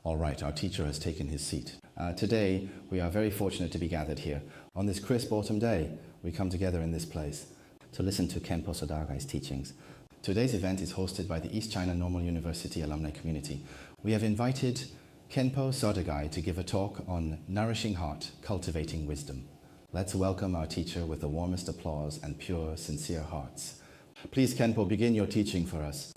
All right, our teacher has taken his seat. Today, we are very fortunate to be gathered here. On this crisp autumn day, we come together in this place to listen to Khenpo Sodagai's teachings. Today's event is hosted by the East China Normal University alumni community. We have invited Khenpo Sodagai to give a talk on Nourishing Heart, Cultivating Wisdom. Let's welcome our teacher with the warmest applause and pure, sincere hearts. Please, Khenpo, begin your teaching for us.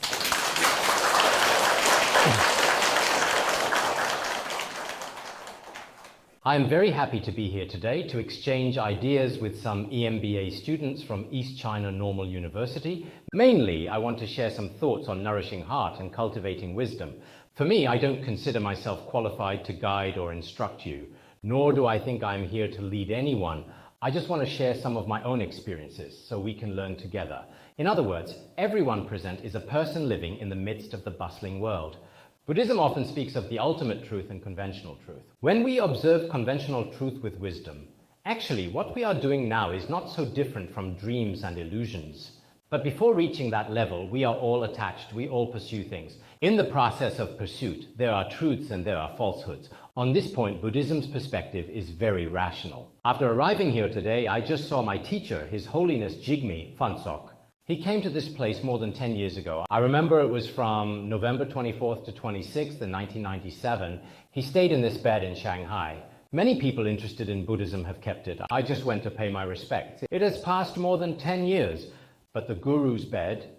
I am very happy to be here today to exchange ideas with some EMBA students from East China Normal University. Mainly, I want to share some thoughts on nourishing heart and cultivating wisdom. For me, I don't consider myself qualified to guide or instruct you, nor do I think I'm here to lead anyone. I just want to share some of my own experiences so we can learn together. In other words, everyone present is a person living in the midst of the bustling world. Buddhism often speaks of the ultimate truth and conventional truth. When we observe conventional truth with wisdom, actually what we are doing now is not so different from dreams and illusions. But before reaching that level, we are all attached, we all pursue things. In the process of pursuit, there are truths and there are falsehoods. On this point, Buddhism's perspective is very rational. After arriving here today, I just saw my teacher, His Holiness Jigme Phuntsok. He came to this place more than 10 years ago. I remember it was from November 24th to 26th in 1997. He stayed in this bed in Shanghai. Many people interested in Buddhism have kept it. I just went to pay my respects. It has passed more than 10 years, but the Guru's bed,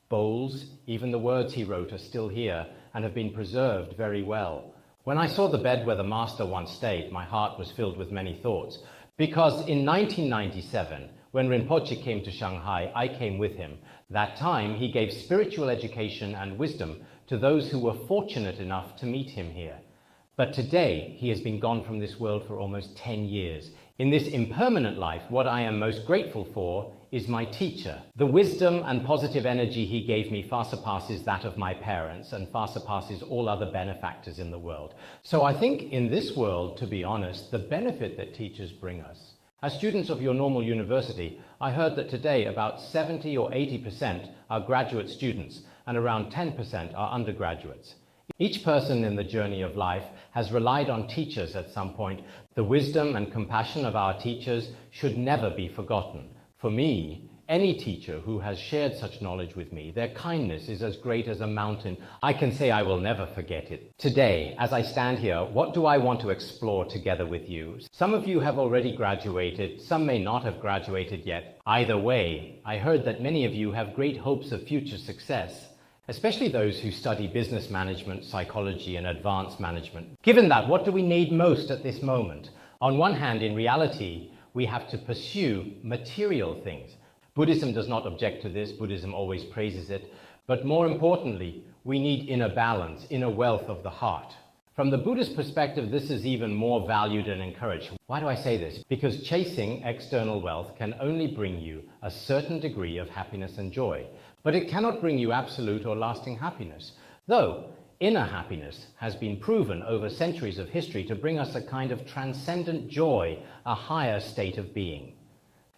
bowls, even the words he wrote are still here and have been preserved very well. When I saw the bed where the Master once stayed, my heart was filled with many thoughts. Because in 1997, when Rinpoche came to Shanghai, I came with him. That time, he gave spiritual education and wisdom to those who were fortunate enough to meet him here. But today, he has been gone from this world for almost 10 years. In this impermanent life, what I am most grateful for is my teacher. The wisdom and positive energy he gave me far surpasses that of my parents and far surpasses all other benefactors in the world. So I think in this world, to be honest, the benefit that teachers bring us. As students of your normal university, I heard that today about 70 or 80% are graduate students and around 10% are undergraduates. Each person in the journey of life has relied on teachers at some point. The wisdom and compassion of our teachers should never be forgotten. For me, any teacher who has shared such knowledge with me, their kindness is as great as a mountain. I can say I will never forget it. Today, as I stand here, what do I want to explore together with you? Some of you have already graduated, some may not have graduated yet. Either way, I heard that many of you have great hopes of future success, especially those who study business management, psychology, and advanced management. Given that, what do we need most at this moment? On one hand, in reality, we have to pursue material things. Buddhism does not object to this. Buddhism always praises it. But more importantly, we need inner balance, inner wealth of the heart. From the Buddhist perspective, this is even more valued and encouraged. Why do I say this? Because chasing external wealth can only bring you a certain degree of happiness and joy, but it cannot bring you absolute or lasting happiness. Though inner happiness has been proven over centuries of history to bring us a kind of transcendent joy, a higher state of being.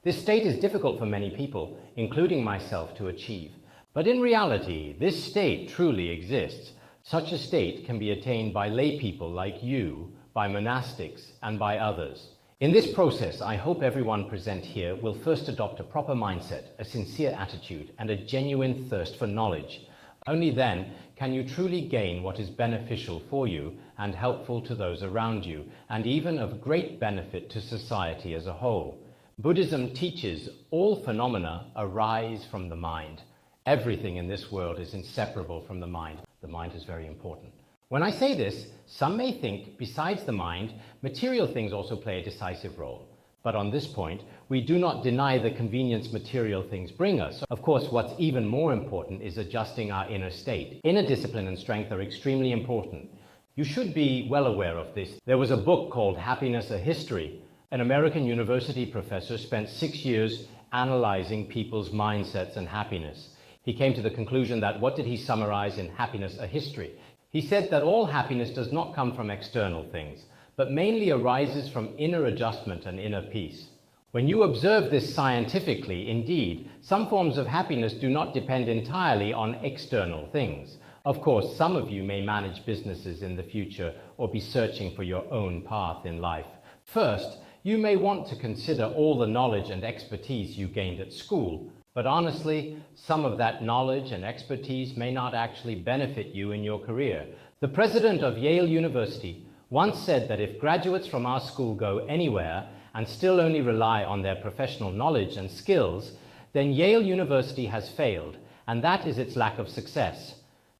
This state is difficult for many people, including myself, to achieve. But in reality, this state truly exists. Such a state can be attained by lay people like you, by monastics, and by others. In this process, I hope everyone present here will first adopt a proper mindset, a sincere attitude, and a genuine thirst for knowledge. Only then can you truly gain what is beneficial for you and helpful to those around you, and even of great benefit to society as a whole. Buddhism teaches all phenomena arise from the mind. Everything in this world is inseparable from the mind. The mind is very important. When I say this, some may think, besides the mind, material things also play a decisive role. But on this point, we do not deny the convenience material things bring us. Of course, what's even more important is adjusting our inner state. Inner discipline and strength are extremely important. You should be well aware of this. There was a book called Happiness: A History. An American university professor spent 6 years analyzing people's mindsets and happiness. He came to the conclusion that, what did he summarize in Happiness: A History? He said that all happiness does not come from external things, but mainly arises from inner adjustment and inner peace. When you observe this scientifically, indeed, some forms of happiness do not depend entirely on external things. Of course, some of you may manage businesses in the future or be searching for your own path in life. First, you may want to consider all the knowledge and expertise you gained at school. But honestly, some of that knowledge and expertise may not actually benefit you in your career. The president of Yale University once said that if graduates from our school go anywhere and still only rely on their professional knowledge and skills, then Yale University has failed, and that is its lack of success.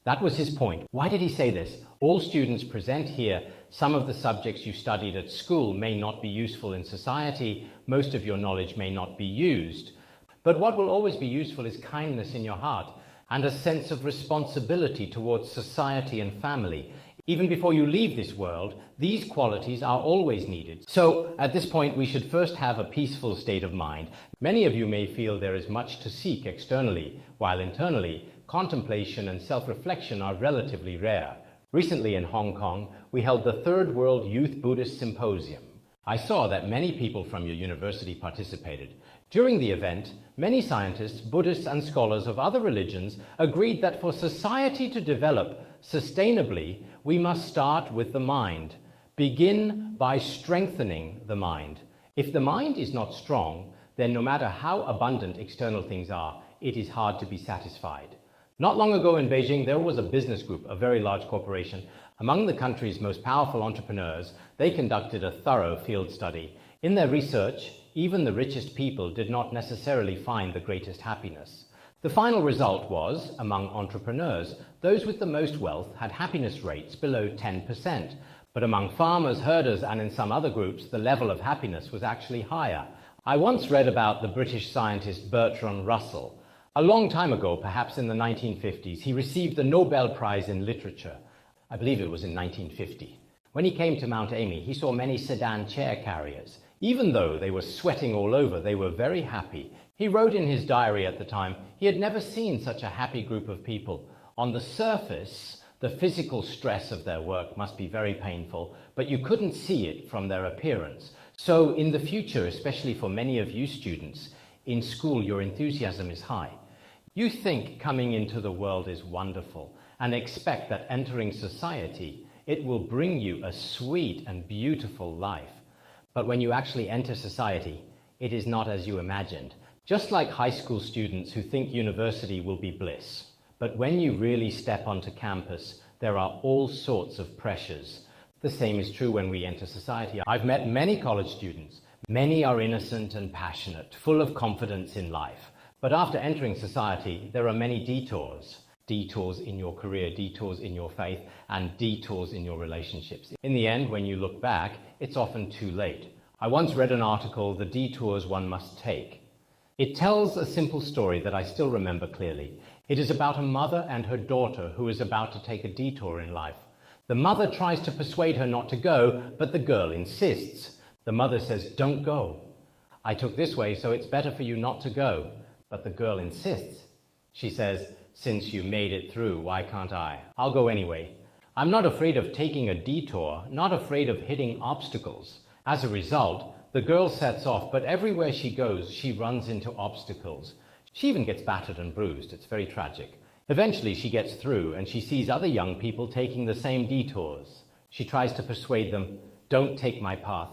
That was his point. Why did he say this? All students present here. Some of the subjects you studied at school may not be useful in society. Most of your knowledge may not be used. But what will always be useful is kindness in your heart and a sense of responsibility towards society and family. Even before you leave this world, these qualities are always needed. So at this point, we should first have a peaceful state of mind. Many of you may feel there is much to seek externally, while internally, contemplation and self-reflection are relatively rare. Recently in Hong Kong, we held the Third World Youth Buddhist Symposium. I saw that many people from your university participated. During the event, many scientists, Buddhists, and scholars of other religions agreed that for society to develop sustainably, we must start with the mind. Begin by strengthening the mind. If the mind is not strong, then no matter how abundant external things are, it is hard to be satisfied. Not long ago in Beijing, there was a business group, a very large corporation. Among the country's most powerful entrepreneurs, they conducted a thorough field study. In their research, even the richest people did not necessarily find the greatest happiness. The final result was, among entrepreneurs, those with the most wealth had happiness rates below 10%. But among farmers, herders, and in some other groups, the level of happiness was actually higher. I once read about the British scientist Bertrand Russell. A long time ago, perhaps in the 1950s, he received the Nobel Prize in Literature. I believe it was in 1950. When he came to Mount Amy, he saw many sedan chair carriers. Even though they were sweating all over, they were very happy. He wrote in his diary at the time, he had never seen such a happy group of people. On the surface, the physical stress of their work must be very painful, but you couldn't see it from their appearance. So in the future, especially for many of you students, in school your enthusiasm is high. You think coming into the world is wonderful and expect that entering society, it will bring you a sweet and beautiful life. But when you actually enter society, it is not as you imagined. Just like high school students who think university will be bliss. But when you really step onto campus, there are all sorts of pressures. The same is true when we enter society. I've met many college students. Many are innocent and passionate, full of confidence in life. But after entering society, there are many detours. Detours in your career, detours in your faith, and detours in your relationships. In the end, when you look back, it's often too late. I once read an article, The Detours One Must Take. It tells a simple story that I still remember clearly. It is about a mother and her daughter who is about to take a detour in life. The mother tries to persuade her not to go, but the girl insists. The mother says, "Don't go. I took this way, so it's better for you not to go." But the girl insists. She says, "Since you made it through, why can't I? I'll go anyway." I'm not afraid of taking a detour, not afraid of hitting obstacles. As a result, the girl sets off, but everywhere she goes, she runs into obstacles. She even gets battered and bruised. It's very tragic. Eventually, she gets through, and she sees other young people taking the same detours. She tries to persuade them, "Don't take my path."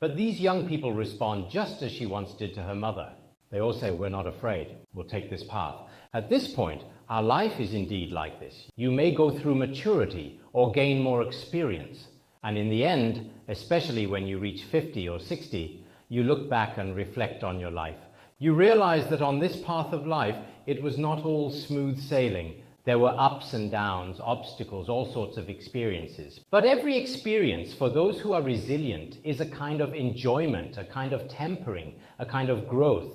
But these young people respond just as she once did to her mother. They all say, "We're not afraid. We'll take this path." At this point, our life is indeed like this. You may go through maturity or gain more experience. And in the end, especially when you reach 50 or 60, you look back and reflect on your life. You realize that on this path of life, it was not all smooth sailing. There were ups and downs, obstacles, all sorts of experiences. But every experience, for those who are resilient, is a kind of enjoyment, a kind of tempering, a kind of growth.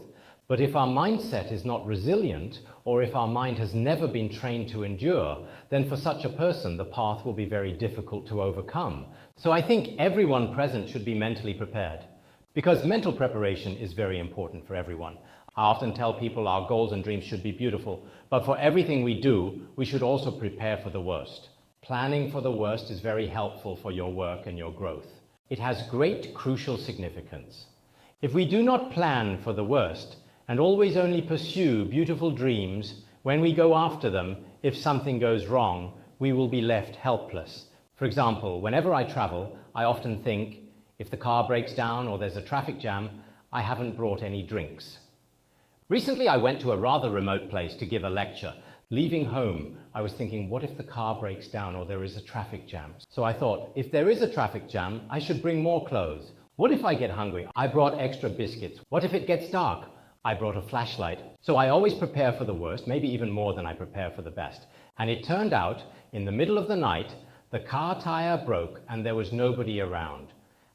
But if our mindset is not resilient, or if our mind has never been trained to endure, then for such a person, the path will be very difficult to overcome. So I think everyone present should be mentally prepared, because mental preparation is very important for everyone. I often tell people our goals and dreams should be beautiful, but for everything we do, we should also prepare for the worst. Planning for the worst is very helpful for your work and your growth. It has great crucial significance. If we do not plan for the worst, and always only pursue beautiful dreams, when we go after them, if something goes wrong, we will be left helpless. For example, whenever I travel, I often think, if the car breaks down or there's a traffic jam, I haven't brought any drinks. Recently, I went to a rather remote place to give a lecture. Leaving home, I was thinking, what if the car breaks down or there is a traffic jam? So I thought, if there is a traffic jam, I should bring more clothes. What if I get hungry? I brought extra biscuits. What if it gets dark? I brought a flashlight. So I always prepare for the worst, maybe even more than I prepare for the best. And it turned out, in the middle of the night, the car tire broke and there was nobody around.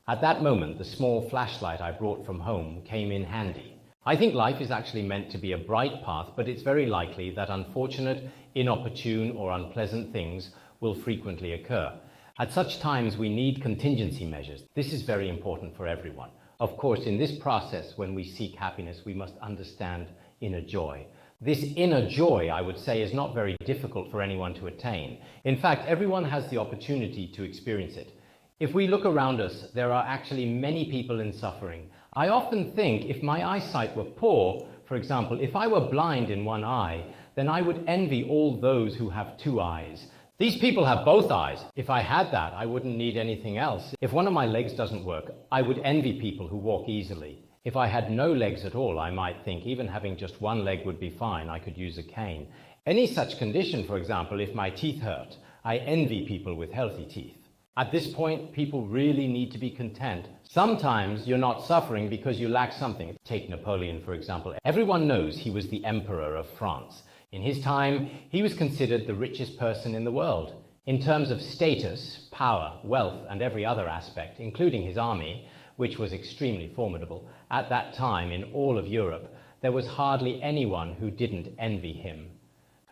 At that moment, the small flashlight I brought from home came in handy. I think life is actually meant to be a bright path, but it's very likely that unfortunate, inopportune, or unpleasant things will frequently occur. At such times, we need contingency measures. This is very important for everyone. Of course, in this process, when we seek happiness, we must understand inner joy. This inner joy, I would say, is not very difficult for anyone to attain. In fact, everyone has the opportunity to experience it. If we look around us, there are actually many people in suffering. I often think if my eyesight were poor, for example, if I were blind in one eye, then I would envy all those who have two eyes. These people have both eyes. If I had that, I wouldn't need anything else. If one of my legs doesn't work, I would envy people who walk easily. If I had no legs at all, I might think even having just one leg would be fine. I could use a cane. Any such condition, for example, if my teeth hurt, I envy people with healthy teeth. At this point, people really need to be content. Sometimes you're not suffering because you lack something. Take Napoleon, for example. Everyone knows he was the Emperor of France. In his time, he was considered the richest person in the world. In terms of status, power, wealth, and every other aspect, including his army, which was extremely formidable, at that time in all of Europe, there was hardly anyone who didn't envy him.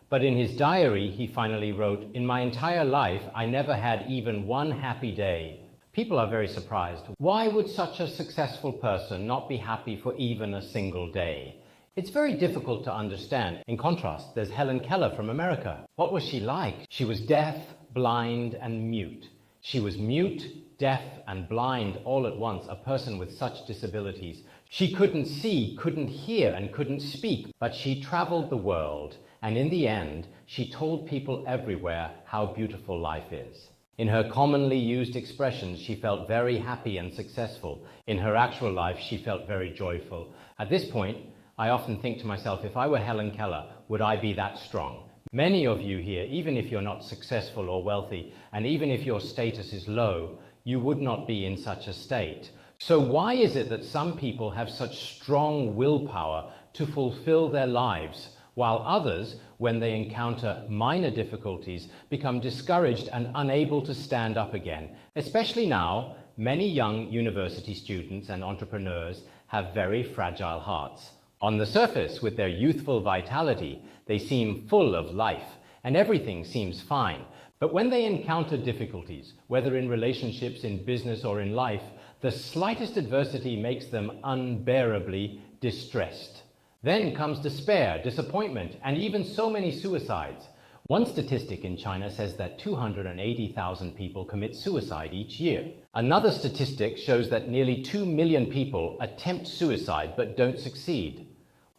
But in his diary, he finally wrote, "In my entire life, I never had even one happy day." People are very surprised. Why would such a successful person not be happy for even a single day? It's very difficult to understand. In contrast, there's Helen Keller from America. What was she like? She was deaf, blind, and mute. She was mute, deaf, and blind all at once, a person with such disabilities. She couldn't see, couldn't hear, and couldn't speak, but she traveled the world, and in the end, she told people everywhere how beautiful life is. In her commonly used expressions, she felt very happy and successful. In her actual life, she felt very joyful. At this point, I often think to myself, if I were Helen Keller, would I be that strong? Many of you here, even if you're not successful or wealthy, and even if your status is low, you would not be in such a state. So why is it that some people have such strong willpower to fulfill their lives, while others, when they encounter minor difficulties, become discouraged and unable to stand up again? Especially now, many young university students and entrepreneurs have very fragile hearts. On the surface, with their youthful vitality, they seem full of life, and everything seems fine. But when they encounter difficulties, whether in relationships, in business, or in life, the slightest adversity makes them unbearably distressed. Then comes despair, disappointment, and even so many suicides. One statistic in China says that 280,000 people commit suicide each year. Another statistic shows that nearly 2 million people attempt suicide but don't succeed.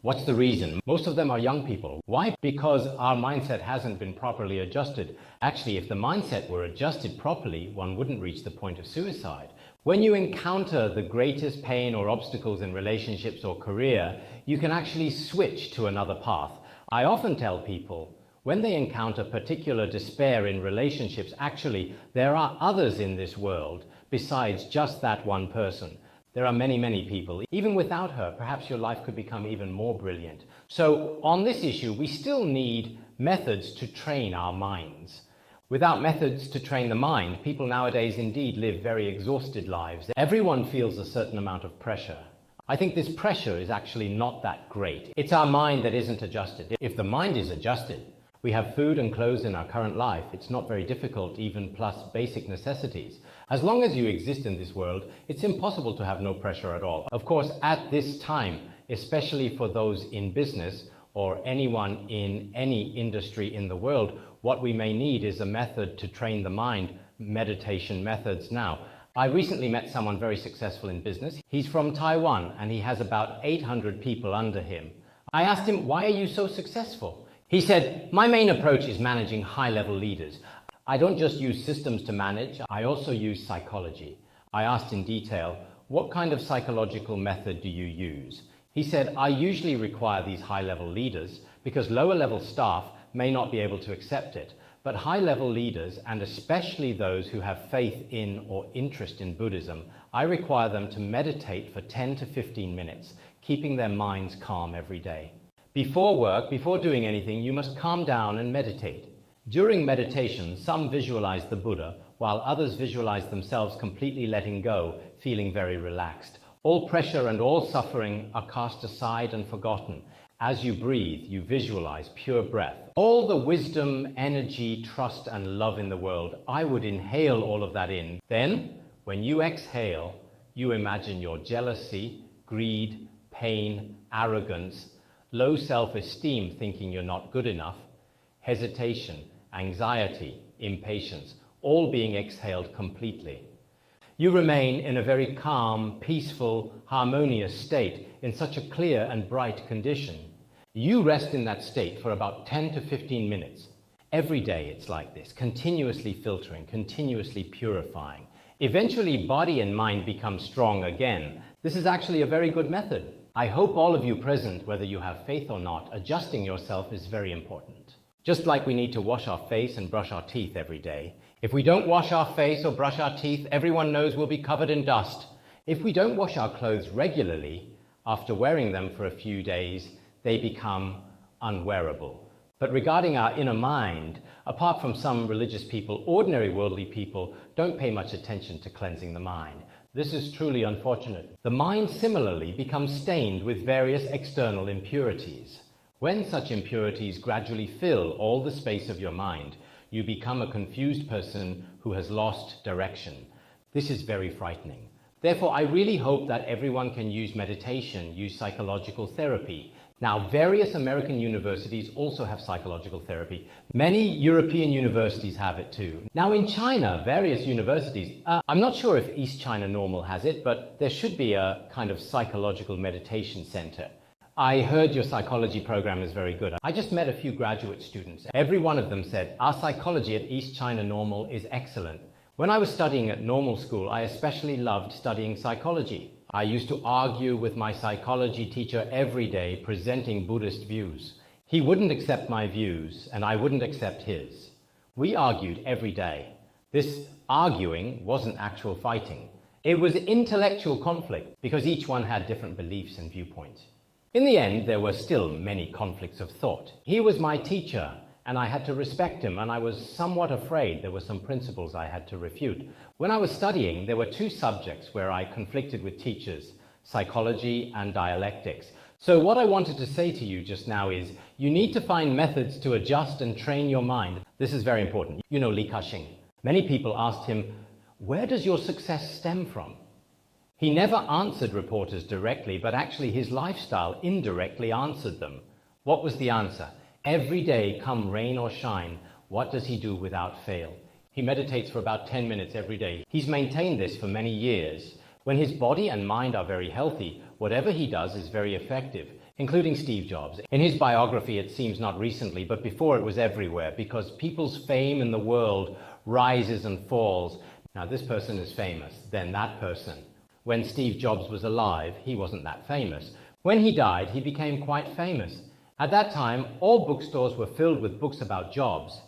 What's the reason? Most of them are young people. Why? Because our mindset hasn't been properly adjusted. Actually, if the mindset were adjusted properly, one wouldn't reach the point of suicide. When you encounter the greatest pain or obstacles in relationships or career, you can actually switch to another path. I often tell people, when they encounter particular despair in relationships, actually, there are others in this world besides just that one person. There are many, many people. Even without her, perhaps your life could become even more brilliant. So on this issue, we still need methods to train our minds. Without methods to train the mind, people nowadays indeed live very exhausted lives. Everyone feels a certain amount of pressure. I think this pressure is actually not that great. It's our mind that isn't adjusted. If the mind is adjusted, we have food and clothes in our current life. It's not very difficult, even plus basic necessities. As long as you exist in this world, it's impossible to have no pressure at all. Of course, at this time, especially for those in business or anyone in any industry in the world, what we may need is a method to train the mind, meditation methods now. I recently met someone very successful in business. He's from Taiwan and he has about 800 people under him. I asked him, why are you so successful? He said, "My main approach is managing high-level leaders. I don't just use systems to manage, I also use psychology." I asked in detail, "What kind of psychological method do you use?" He said, "I usually require these high-level leaders because lower-level staff may not be able to accept it. But high-level leaders, and especially those who have faith in or interest in Buddhism, I require them to meditate for 10 to 15 minutes, keeping their minds calm every day. Before work, before doing anything, you must calm down and meditate. During meditation, some visualize the Buddha, while others visualize themselves completely letting go, feeling very relaxed. All pressure and all suffering are cast aside and forgotten. As you breathe, you visualize pure breath. All the wisdom, energy, trust, and love in the world, I would inhale all of that in. Then, when you exhale, you imagine your jealousy, greed, pain, arrogance, low self-esteem, thinking you're not good enough, hesitation, anxiety, impatience, all being exhaled completely. You remain in a very calm, peaceful, harmonious state in such a clear and bright condition. You rest in that state for about 10 to 15 minutes. Every day it's like this, continuously filtering, continuously purifying. Eventually, body and mind become strong again. This is actually a very good method. I hope all of you present, whether you have faith or not, adjusting yourself is very important. Just like we need to wash our face and brush our teeth every day. If we don't wash our face or brush our teeth, everyone knows we'll be covered in dust. If we don't wash our clothes regularly, after wearing them for a few days, they become unwearable. But regarding our inner mind, apart from some religious people, ordinary worldly people don't pay much attention to cleansing the mind. This is truly unfortunate. The mind similarly becomes stained with various external impurities. When such impurities gradually fill all the space of your mind, you become a confused person who has lost direction. This is very frightening. Therefore, I really hope that everyone can use meditation, use psychological therapy. Now, various American universities also have psychological therapy. Many European universities have it too. Now, in China, various universities, I'm not sure if East China Normal has it, but there should be a kind of psychological meditation center. I heard your psychology program is very good. I just met a few graduate students. Every one of them said, "Our psychology at East China Normal is excellent." When I was studying at normal school, I especially loved studying psychology. I used to argue with my psychology teacher every day, presenting Buddhist views. He wouldn't accept my views, and I wouldn't accept his. We argued every day. This arguing wasn't actual fighting. It was intellectual conflict, because each one had different beliefs and viewpoints. In the end, there were still many conflicts of thought. He was my teacher, and I had to respect him, and I was somewhat afraid there were some principles I had to refute. When I was studying, there were two subjects where I conflicted with teachers, psychology and dialectics. So what I wanted to say to you just now is, you need to find methods to adjust and train your mind. This is very important. You know Li Ka-shing. Many people asked him, "Where does your success stem from?" He never answered reporters directly, but actually his lifestyle indirectly answered them. What was the answer? Every day, come rain or shine, what does he do without fail? He meditates for about 10 minutes every day. He's maintained this for many years. When his body and mind are very healthy, whatever he does is very effective, including Steve Jobs. In his biography, it seems not recently, but before it was everywhere, because people's fame in the world rises and falls. Now, this person is famous, then that person. When Steve Jobs was alive, he wasn't that famous. When he died, he became quite famous. At that time, all bookstores were filled with books about Jobs.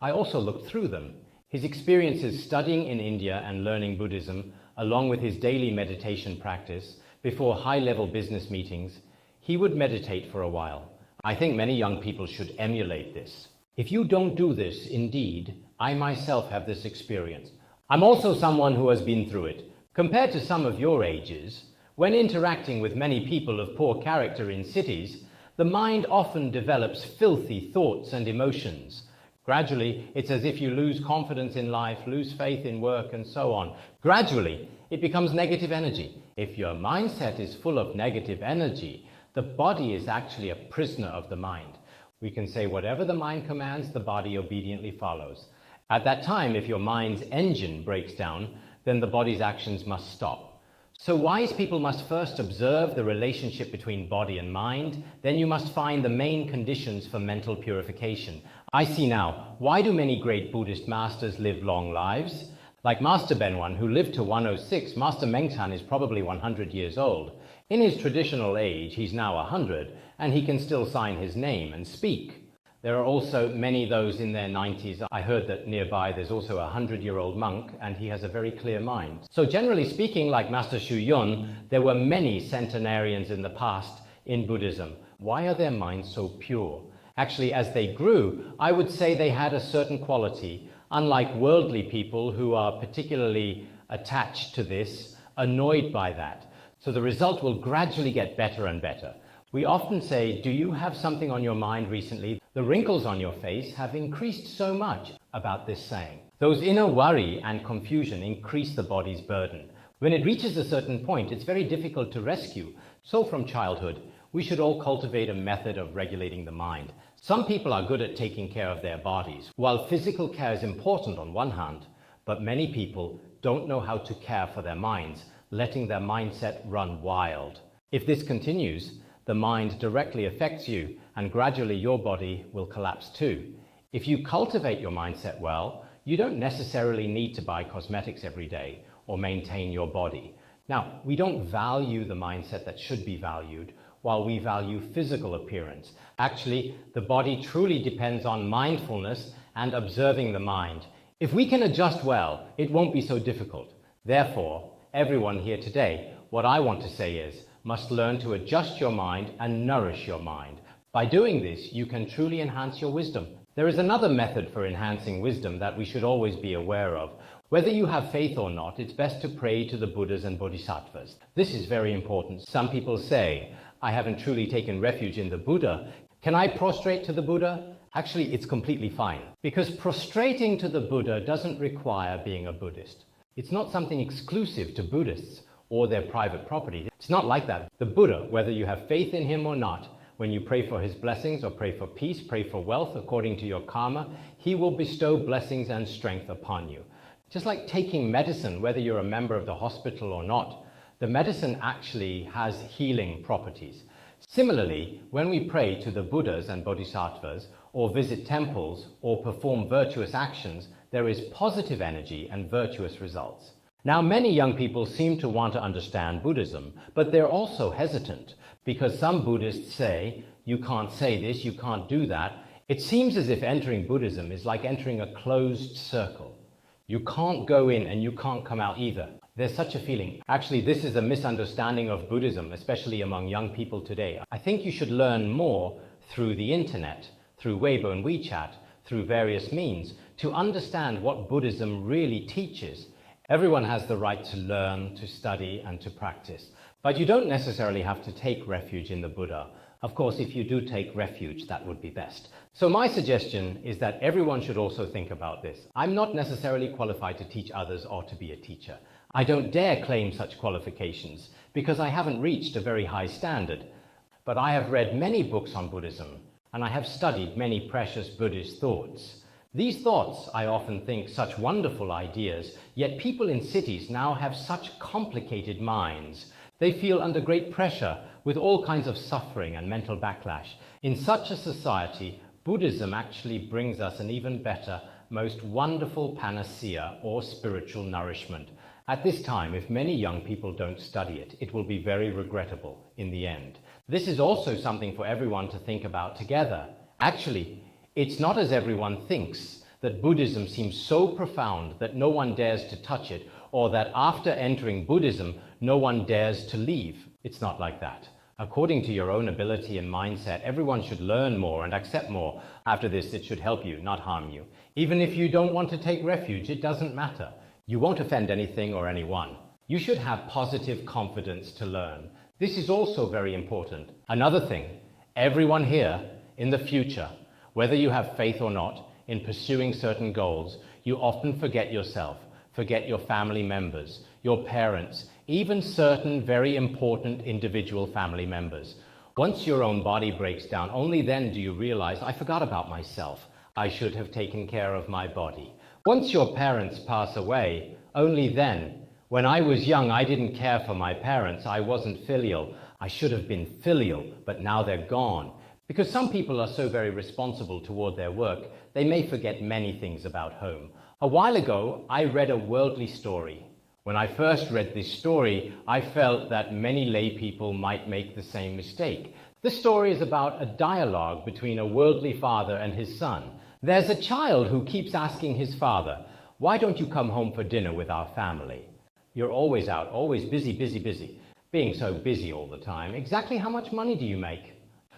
I also looked through them. His experiences studying in India and learning Buddhism, along with his daily meditation practice, before high-level business meetings, he would meditate for a while. I think many young people should emulate this. If you don't do this, indeed, I myself have this experience. I'm also someone who has been through it. Compared to some of your ages, when interacting with many people of poor character in cities, the mind often develops filthy thoughts and emotions. Gradually, it's as if you lose confidence in life, lose faith in work, and so on. Gradually, it becomes negative energy. If your mindset is full of negative energy, the body is actually a prisoner of the mind. We can say whatever the mind commands, the body obediently follows. At that time, if your mind's engine breaks down, then the body's actions must stop. So wise people must first observe the relationship between body and mind, then you must find the main conditions for mental purification. I see now, why do many great Buddhist masters live long lives? Like Master Benhuan, who lived to 106, Master Mengcan is probably 100 years old. In his traditional age, he's now 100, and he can still sign his name and speak. There are also many those in their 90s. I heard that nearby there's also a 100-year-old monk, and he has a very clear mind. So generally speaking, like Master Shu Yun, there were many centenarians in the past in Buddhism. Why are their minds so pure? Actually, as they grew, I would say they had a certain quality, unlike worldly people who are particularly attached to this, annoyed by that. So the result will gradually get better and better. We often say, do you have something on your mind recently? The wrinkles on your face have increased so much about this saying. Those inner worry and confusion increase the body's burden. When it reaches a certain point, it's very difficult to rescue. So from childhood, we should all cultivate a method of regulating the mind. Some people are good at taking care of their bodies, while physical care is important on one hand, but many people don't know how to care for their minds, letting their mindset run wild. If this continues, the mind directly affects you, and gradually your body will collapse too. If you cultivate your mindset well, you don't necessarily need to buy cosmetics every day or maintain your body. Now, we don't value the mindset that should be valued, while we value physical appearance. Actually, the body truly depends on mindfulness and observing the mind. If we can adjust well, it won't be so difficult. Therefore, everyone here today, what I want to say is, must learn to adjust your mind and nourish your mind. By doing this, you can truly enhance your wisdom. There is another method for enhancing wisdom that we should always be aware of. Whether you have faith or not, it's best to pray to the Buddhas and Bodhisattvas. This is very important. Some people say, I haven't truly taken refuge in the Buddha. Can I prostrate to the Buddha? Actually, it's completely fine, because prostrating to the Buddha doesn't require being a Buddhist. It's not something exclusive to Buddhists or their private property. It's not like that. The Buddha, whether you have faith in him or not, when you pray for his blessings or pray for peace, pray for wealth according to your karma, he will bestow blessings and strength upon you. Just like taking medicine, whether you're a member of the hospital or not, the medicine actually has healing properties. Similarly, when we pray to the Buddhas and Bodhisattvas, or visit temples, or perform virtuous actions, there is positive energy and virtuous results. Now, many young people seem to want to understand Buddhism, but they're also hesitant, because some Buddhists say, you can't say this, you can't do that. It seems as if entering Buddhism is like entering a closed circle. You can't go in and you can't come out either. There's such a feeling. Actually, this is a misunderstanding of Buddhism, especially among young people today. I think you should learn more through the internet, through Weibo and WeChat, through various means, to understand what Buddhism really teaches. Everyone has the right to learn, to study, and to practice. But you don't necessarily have to take refuge in the Buddha. Of course, if you do take refuge, that would be best. So my suggestion is that everyone should also think about this. I'm not necessarily qualified to teach others or to be a teacher. I don't dare claim such qualifications because I haven't reached a very high standard. But I have read many books on Buddhism, and I have studied many precious Buddhist thoughts. These thoughts, I often think, such wonderful ideas, yet people in cities now have such complicated minds. They feel under great pressure with all kinds of suffering and mental backlash. In such a society, Buddhism actually brings us an even better, most wonderful panacea or spiritual nourishment. At this time, if many young people don't study it, it will be very regrettable in the end. This is also something for everyone to think about together. Actually, it's not as everyone thinks, that Buddhism seems so profound that no one dares to touch it, or that after entering Buddhism, no one dares to leave. It's not like that. According to your own ability and mindset, everyone should learn more and accept more. After this, it should help you, not harm you. Even if you don't want to take refuge, it doesn't matter. You won't offend anything or anyone. You should have positive confidence to learn. This is also very important. Another thing, everyone here in the future, whether you have faith or not, in pursuing certain goals, you often forget yourself, forget your family members, your parents, even certain very important individual family members. Once your own body breaks down, only then do you realize, I forgot about myself. I should have taken care of my body. Once your parents pass away, only then When I was young, I didn't care for my parents. I wasn't filial. I should have been filial, but now they're gone. Because some people are so very responsible toward their work, they may forget many things about home. A while ago, I read a worldly story. When I first read this story, I felt that many lay people might make the same mistake. The story is about a dialogue between a worldly father and his son. There's a child who keeps asking his father, "Why don't you come home for dinner with our family? You're always out, always busy, busy, busy. Being so busy all the time, exactly how much money do you make?"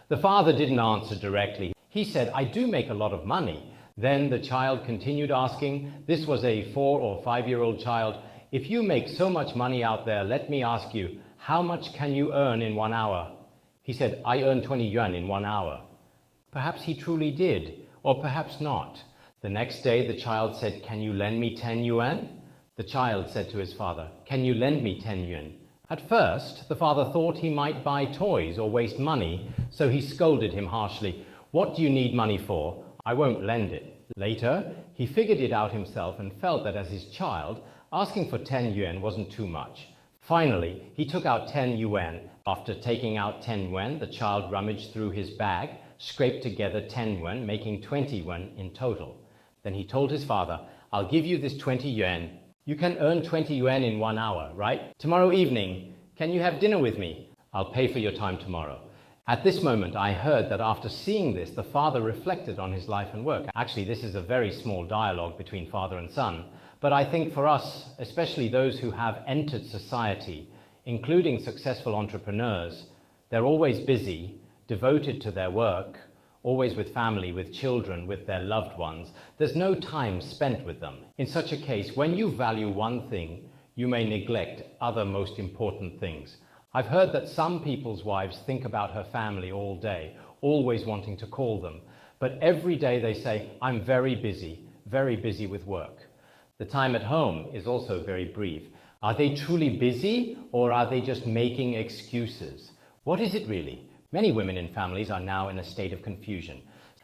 The father didn't answer directly. He said, "I do make a lot of money." Then the child continued asking. This was a 4 or 5-year-old child. "If you make so much money out there, let me ask you, how much can you earn in 1 hour?" He said, "I earn 20 yuan in 1 hour." Perhaps he truly did, or perhaps not. The next day the child said, "Can you lend me 10 yuan?" The child said to his father, "Can you lend me 10 yuan?" At first, the father thought he might buy toys or waste money, so he scolded him harshly. "What do you need money for? I won't lend it." Later, he figured it out himself and felt that as his child, asking for 10 yuan wasn't too much. Finally, he took out 10 yuan. After taking out 10 yuan, the child rummaged through his bag, scraped together 10 yuan, making 20 yuan in total. Then he told his father, "I'll give you this 20 yuan. You can earn 20 yuan in 1 hour, right? Tomorrow evening, can you have dinner with me? I'll pay for your time tomorrow." At this moment, I heard that after seeing this, the father reflected on his life and work. Actually, this is a very small dialogue between father and son. But I think for us, especially those who have entered society, including successful entrepreneurs, they're always busy, devoted to their work, always with family, with children, with their loved ones. There's no time spent with them. In such a case, when you value one thing, you may neglect other most important things. I've heard that some people's wives think about her family all day, always wanting to call them. But every day they say, "I'm very busy with work." The time at home is also very brief. Are they truly busy, or are they just making excuses? What is it really? Many women in families are now in a state of confusion.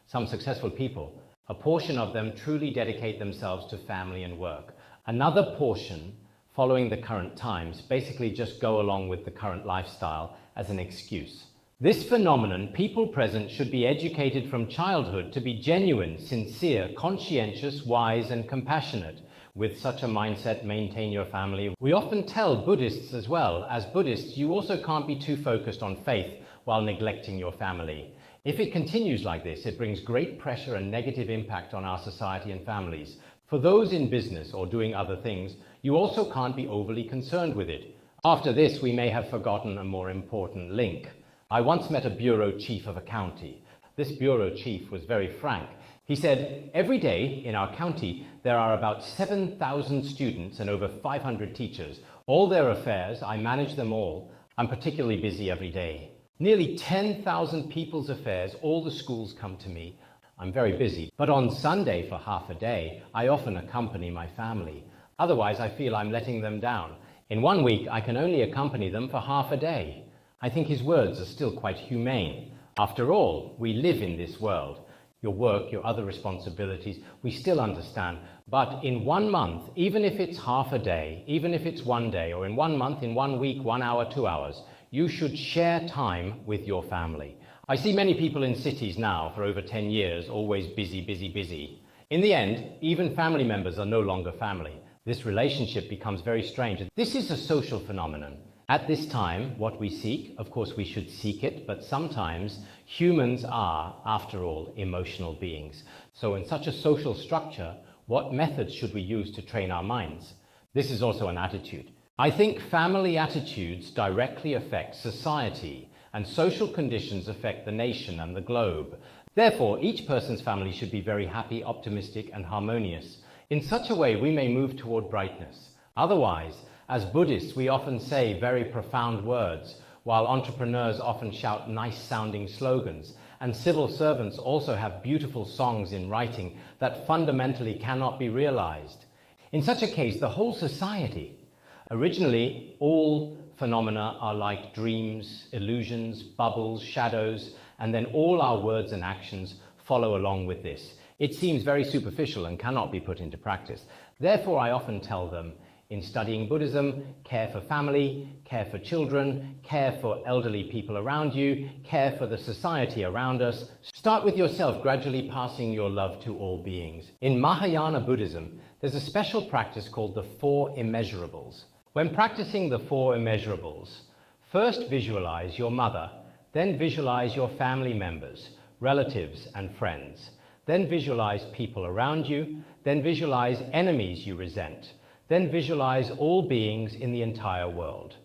Some successful people, a portion of them truly dedicate themselves to family and work. Another portion, following the current times, basically just go along with the current lifestyle as an excuse. This phenomenon, people present should be educated from childhood to be genuine, sincere, conscientious, wise, and compassionate. With such a mindset, maintain your family. We often tell Buddhists as well, as Buddhists, you also can't be too focused on faith while neglecting your family. If it continues like this, it brings great pressure and negative impact on our society and families. For those in business or doing other things, you also can't be overly concerned with it. After this, we may have forgotten a more important link. I once met a bureau chief of a county. This bureau chief was very frank. He said, "Every day in our county, there are about 7,000 students and over 500 teachers. All their affairs, I manage them all. I'm particularly busy every day. Nearly 10,000 people's affairs, all the schools come to me. I'm very busy. But on Sunday for half a day, I often accompany my family. Otherwise, I feel I'm letting them down. In 1 week, I can only accompany them for half a day." I think his words are still quite humane. After all, we live in this world. Your work, your other responsibilities, we still understand. But in 1 month, even if it's half a day, even if it's 1 day, or in 1 month, in 1 week, 1 hour, 2 hours, you should share time with your family. I see many people in cities now for over 10 years, always busy, busy, busy. In the end, even family members are no longer family. This relationship becomes very strange. This is a social phenomenon. At this time, what we seek, of course we should seek it, but sometimes humans are, after all, emotional beings. So in such a social structure, what methods should we use to train our minds? This is also an attitude. I think family attitudes directly affect society, and social conditions affect the nation and the globe. Therefore, each person's family should be very happy, optimistic, and harmonious. In such a way, we may move toward brightness. Otherwise, as Buddhists, we often say very profound words, while entrepreneurs often shout nice-sounding slogans, and civil servants also have beautiful songs in writing that fundamentally cannot be realized. In such a case, the whole society, originally, all phenomena are like dreams, illusions, bubbles, shadows, and then all our words and actions follow along with this. It seems very superficial and cannot be put into practice. Therefore, I often tell them, In studying Buddhism, care for family, care for children, care for elderly people around you, care for the society around us. Start with yourself, gradually passing your love to all beings. In Mahayana Buddhism, there's a special practice called the Four Immeasurables. When practicing the Four Immeasurables, first visualize your mother, then visualize your family members, relatives and friends. Then visualize people around you, then visualize enemies you resent. Then visualize all beings in the entire world.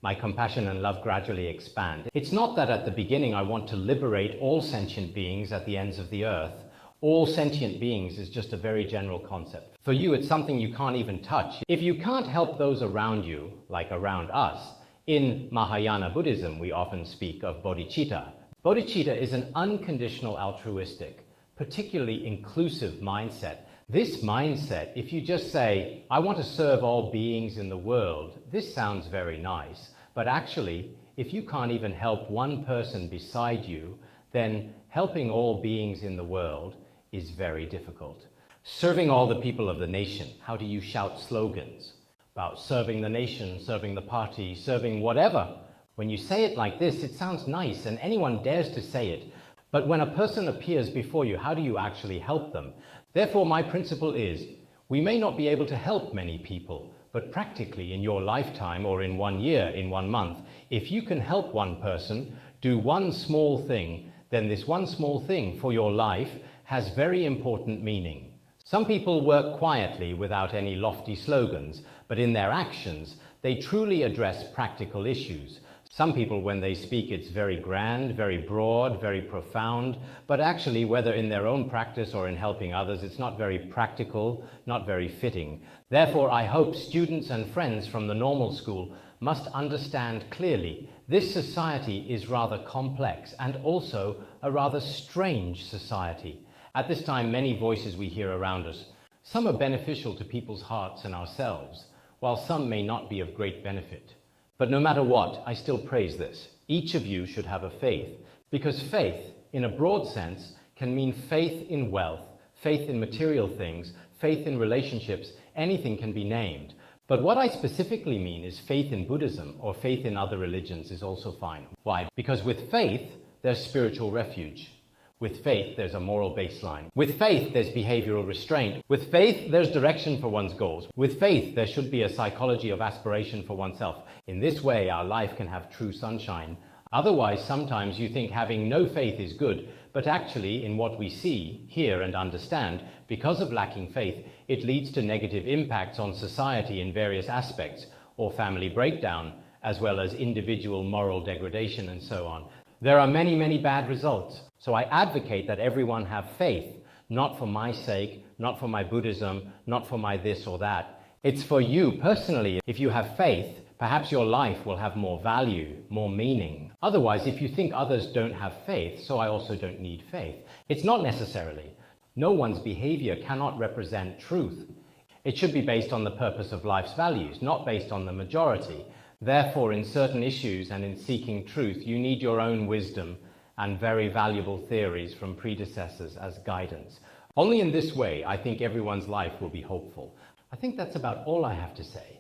My compassion and love gradually expand. It's not that at the beginning I want to liberate all sentient beings at the ends of the earth. All sentient beings is just a very general concept. For you, it's something you can't even touch. If you can't help those around you, like around us, in Mahayana Buddhism, we often speak of bodhicitta. Bodhicitta is an unconditional altruistic, particularly inclusive mindset. This mindset, if you just say, I want to serve all beings in the world, this sounds very nice. But actually, if you can't even help one person beside you, then helping all beings in the world is very difficult. Serving all the people of the nation, how do you shout slogans about serving the nation, serving the party, serving whatever? When you say it like this, it sounds nice and anyone dares to say it. But when a person appears before you, how do you actually help them? Therefore, my principle is, we may not be able to help many people, but practically in your lifetime or in 1 year, in 1 month, if you can help one person do one small thing, then this one small thing for your life has very important meaning. Some people work quietly without any lofty slogans, but in their actions, they truly address practical issues. Some people, when they speak, it's very grand, very broad, very profound, but actually, whether in their own practice or in helping others, it's not very practical, not very fitting. Therefore, I hope students and friends from the normal school must understand clearly this society is rather complex and also a rather strange society. At this time, many voices we hear around us. Some are beneficial to people's hearts and ourselves, while some may not be of great benefit. But no matter what, I still praise this. Each of you should have a faith, because faith, in a broad sense, can mean faith in wealth, faith in material things, faith in relationships, anything can be named. But what I specifically mean is faith in Buddhism or faith in other religions is also fine. Why? Because with faith, there's spiritual refuge. With faith, there's a moral baseline. With faith, there's behavioral restraint. With faith, there's direction for one's goals. With faith, there should be a psychology of aspiration for oneself. In this way, our life can have true sunshine. Otherwise, sometimes you think having no faith is good, but actually, in what we see, hear, and understand, because of lacking faith, it leads to negative impacts on society in various aspects, or family breakdown, as well as individual moral degradation and so on. There are many, many bad results. So I advocate that everyone have faith, not for my sake, not for my Buddhism, not for my this or that. It's for you personally. If you have faith, perhaps your life will have more value, more meaning. Otherwise, if you think others don't have faith, so I also don't need faith. It's not necessarily. No one's behavior cannot represent truth. It should be based on the purpose of life's values, not based on the majority. Therefore, in certain issues and in seeking truth, you need your own wisdom and very valuable theories from predecessors as guidance. Only in this way, I think everyone's life will be hopeful. I think that's about all I have to say.